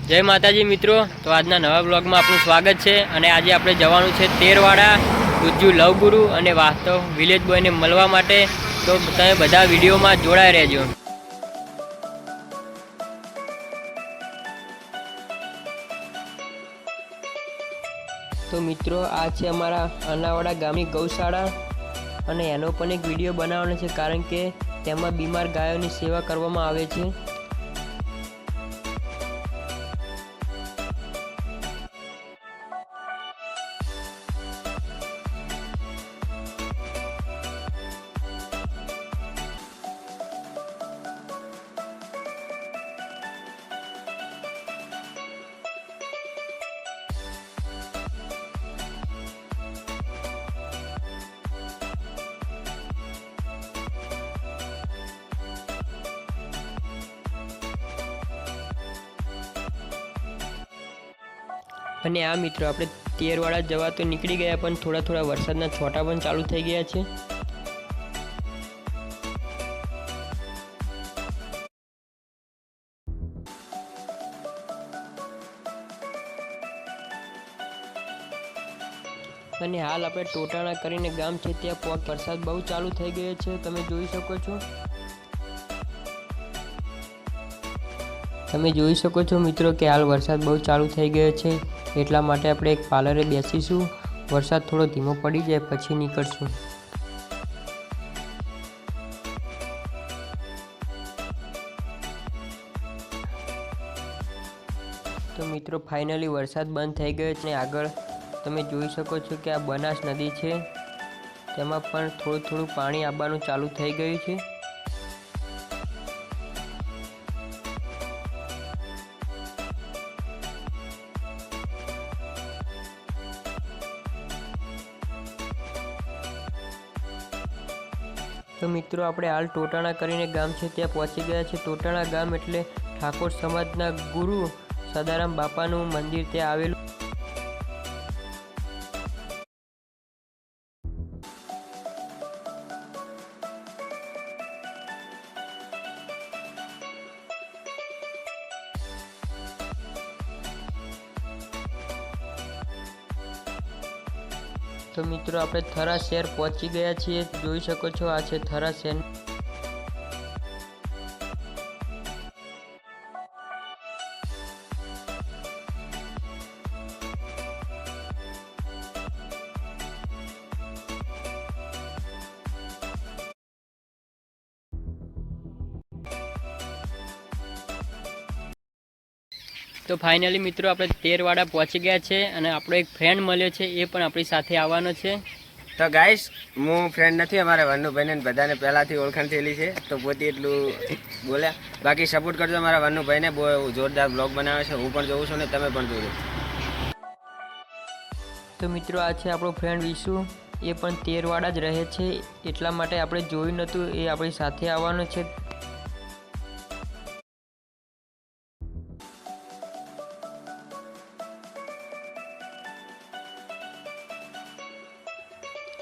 જય માતાજી મિત્રો, તો આજના નવા બ્લોગમાં આપનું સ્વાગત છે। અને આજે આપણે જવાનું છે તેરવાડા ગુજ્જુ લવગુરુ અને વાસ્તવ વિલેજ બોયને મળવા માટે। તો તમે બધા વિડીયોમાં જોડાઈ રહેજો। તો મિત્રો આ છે અમારા અનાવાડા ગામની ગૌશાળા અને એનો પણ એક વિડીયો બનાવવાનો છે, કારણ કે તેમાં બીમાર ગાયોની સેવા કરવામાં આવે છે। અને આ મિત્રો આપણે તેરવાડા જવા તો નીકળી ગયા, પણ થોડા થોડા વરસાદના છોટા પણ ચાલુ થઈ ગયા છે। અને હાલ આપણે ટોટાણા કરીને ગામ છે ત્યાં વરસાદ બહુ ચાલુ થઈ ગયો છે, તમે જોઈ શકો છો। તમે જોઈ શકો છો મિત્રો કે હાલ વરસાદ બહુ ચાલુ થઈ ગયો છે, એટલા માટે આપણે એક પાર્લરે બેસીશું। વરસાદ થોડો ધીમો પડી જાય પછી નીકળશું। તો મિત્રો ફાઇનલી વરસાદ બંધ થઈ ગયો છે। આગળ તમે જોઈ શકો છો કે આ બનાસ નદી છે, તેમાં પણ થોડું થોડું પાણી આવવાનું ચાલુ થઈ ગયું છે। તો મિત્રો આપણે હાલ ટોટાણા કરીને ગામ છે ત્યાં પહોંચી ગયા છે। ટોટાણા ગામ એટલે ઠાકોર સમાજના ગુરુ સદારામ બાપાનું મંદિર ત્યાં આવેલું। તો મિત્રો આપણે થરા શહેર પહોંચી ગયા છીએ, જોઈ શકો છો આ છે થરા શહેર। તો ફાઇનલી મિત્રો આપણે તેરવાડા પહોંચી ગયા છે અને આપણો એક ફ્રેન્ડ મળ્યો છે, એ પણ આપણી સાથે આવવાનો છે। તો ગાઈસ હું ફ્રેન્ડ નથી, અમારા વનુભાઈને બધાને પહેલાંથી ઓળખાણ થયેલી છે, તો પોતે એટલું બોલ્યા। બાકી સપોર્ટ કરજો અમારા વનુભાઈને, બહુ જોરદાર બ્લોગ બનાવે છે, હું પણ જોઉં છું ને તમે પણ જોજો। તો મિત્રો આ છે આપણો ફ્રેન્ડ વિશુ, એ પણ તેરવાડા જ રહે છે, એટલા માટે આપણે જોયું નહોતું, એ આપણી સાથે આવવાનો છે।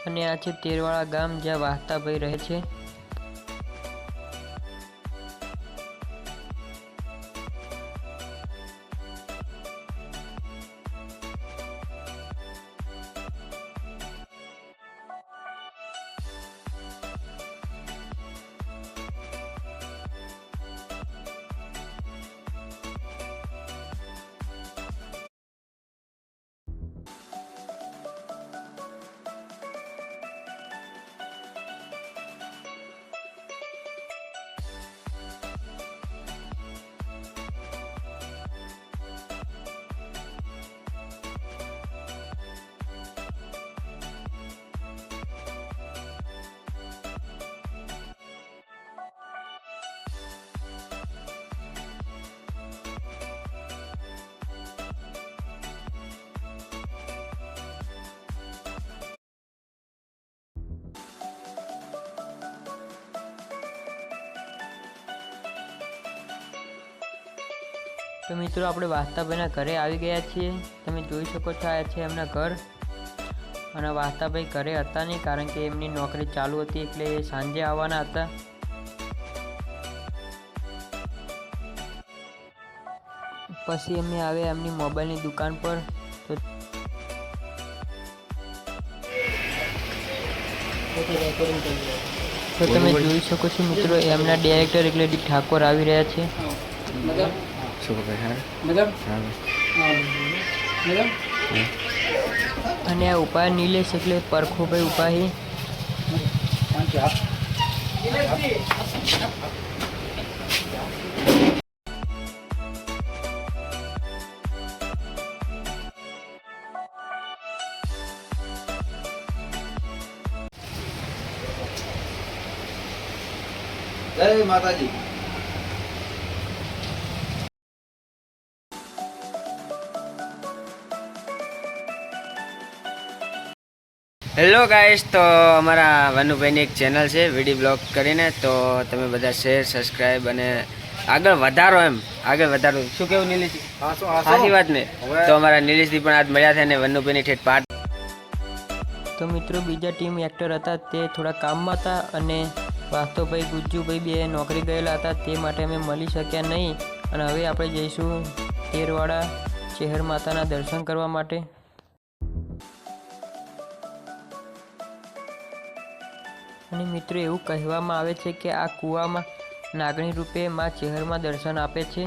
અને આ છે તેરવાડા ગામ જ્યાં વાસ્તાભાઈ રહે છે। તો મિત્રો આપણે વાસ્તાભાઈના ઘરે આવી ગયા છીએ, તમે જોઈ શકો છો આ છે એમના ઘર। અને વાસ્તાભાઈ ઘરે હતા નહીં, કારણ કે એમની નોકરી ચાલુ હતી એટલે સાંજે આવવાના હતા। પછી અમે આવ્યા એમની મોબાઈલની દુકાન પર. તો તમે જોઈ શકો છો મિત્રો, એમના ડાયરેક્ટર એટલે ઠાકોર આવી રહ્યા છે. શું ખબર? હા અને આ ઉપા નિલેશ એટલે પરખોભાઈ ઉપાહી. જય માતાજી. હેલો ગાઈસ, તો અમારા વનુભાઈની એક ચેનલ છે વીડી બ્લોગ કરીને, તો તમે બધા શેર સબસ્ક્રાઈબ અને આગળ વધારો. શું કેવું નિલેશ? સાચી વાત ને. તો અમારા નિલેશજી પણ આજ મળ્યા છે અને વનુભાઈની ઠેઠ પાઠ. તો મિત્રો બીજા ટીમ એક્ટર હતા તે થોડા કામમાં હતા અને વાસ્તવભાઈ ગુજ્જુભાઈ બે નોકરી ગયેલા હતા, તે માટે અમે મળી શક્યા નહીં. અને હવે આપણે જઈશું તેરવાડા ચેહર માતાના દર્શન કરવા માટે. અને મિત્રો એવું કહેવામાં આવે છે કે આ કૂવામાં નાગણી રૂપે માં ચેહરમાં દર્શન આપે છે.